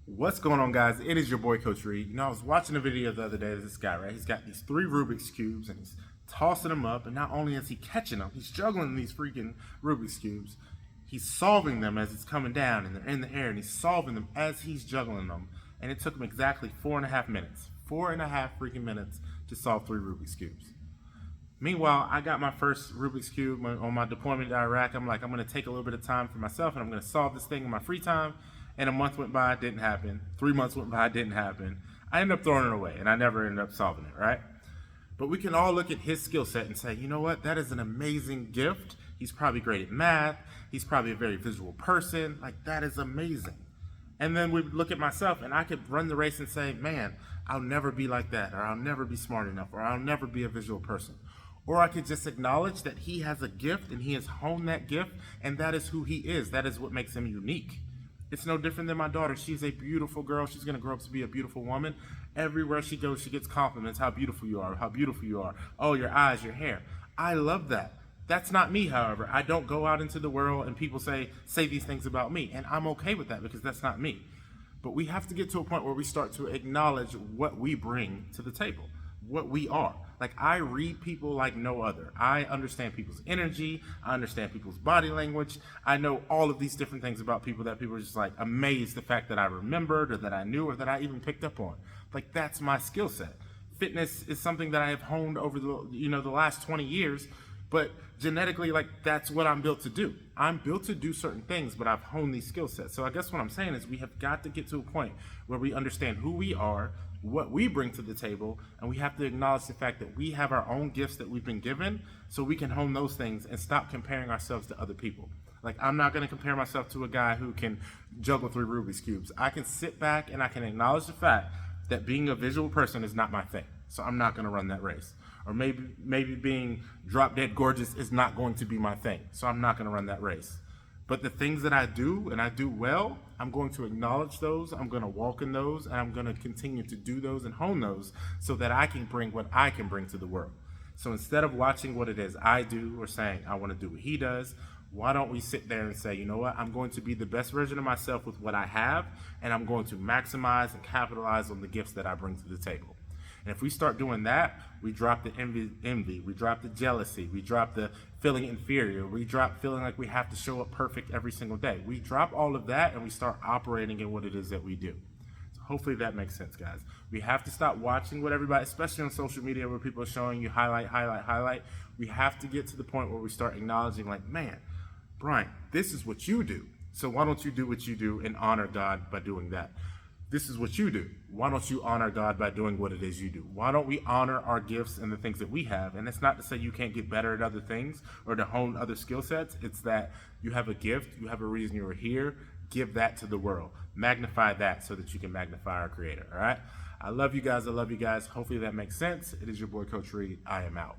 What's going on, guys? It is your boy Coach Reed. I was watching a video the other day of this guy, right? He's got these 3 Rubik's Cubes and he's tossing them up, and not only is he catching them, he's juggling these freaking Rubik's Cubes. He's solving them as it's coming down and they're in the air, and he's solving them as he's juggling them. And it took him exactly 4.5 minutes. 4.5 freaking minutes to solve 3 Rubik's Cubes. Meanwhile, I got my first Rubik's Cube on my deployment to Iraq. I'm like, I'm going to take a little bit of time for myself and I'm going to solve this thing in my free time. And a month went by, it didn't happen. 3 months went by, it didn't happen. I ended up throwing it away, and I never ended up solving it, right? But we can all look at his skill set and say, you know what? That is an amazing gift. He's probably great at math. He's probably a very visual person. Like, that is amazing. And then we look at myself, and I could run the race and say, man, I'll never be like that, or I'll never be smart enough, or I'll never be a visual person. Or I could just acknowledge that he has a gift, and he has honed that gift, and that is who he is. That is what makes him unique. It's no different than my daughter. She's a beautiful girl. She's going to grow up to be a beautiful woman. Everywhere she goes, she gets compliments. How beautiful you are. How beautiful you are. Oh, your eyes, your hair. I love that. That's not me, however. I don't go out into the world and people say these things about me. And I'm okay with that because that's not me. But we have to get to a point where we start to acknowledge what we bring to the table, what we are. Like, I read people like no other. I understand people's energy. I understand people's body language. I know all of these different things about people that people are just like amazed the fact that I remembered or that I knew or that I even picked up on. Like, that's my skill set. Fitness is something that I have honed over the last 20 years, but genetically, like, that's what I'm built to do. I'm built to do certain things, but I've honed these skill sets. So I guess what I'm saying is we have got to get to a point where we understand who we are, what we bring to the table, and we have to acknowledge the fact that we have our own gifts that we've been given, so we can hone those things and stop comparing ourselves to other people. Like, I'm not going to compare myself to a guy who can juggle 3 Rubik's Cubes. I can sit back and I can acknowledge the fact that being a visual person is not my thing, so I'm not going to run that race. Or maybe being drop dead gorgeous is not going to be my thing, so I'm not going to run that race. But the things that I do, and I do well, I'm going to acknowledge those, I'm going to walk in those, and I'm going to continue to do those and hone those so that I can bring what I can bring to the world. So instead of watching what it is I do or saying I want to do what he does, why don't we sit there and say, you know what, I'm going to be the best version of myself with what I have, and I'm going to maximize and capitalize on the gifts that I bring to the table. And if we start doing that, we drop the envy, we drop the jealousy, we drop the feeling inferior, we drop feeling like we have to show up perfect every single day. We drop all of that and we start operating in what it is that we do. So hopefully that makes sense, guys. We have to stop watching what everybody, especially on social media where people are showing you highlight. We have to get to the point where we start acknowledging, like, man, Bryant, this is what you do. So why don't you do what you do and honor God by doing that? This is what you do. Why don't you honor God by doing what it is you do? Why don't we honor our gifts and the things that we have? And it's not to say you can't get better at other things or to hone other skill sets. It's that you have a gift, you have a reason you're here. Give that to the world. Magnify that so that you can magnify our Creator, all right? I love you guys. Hopefully that makes sense. It is your boy, Coach Reed. I am out.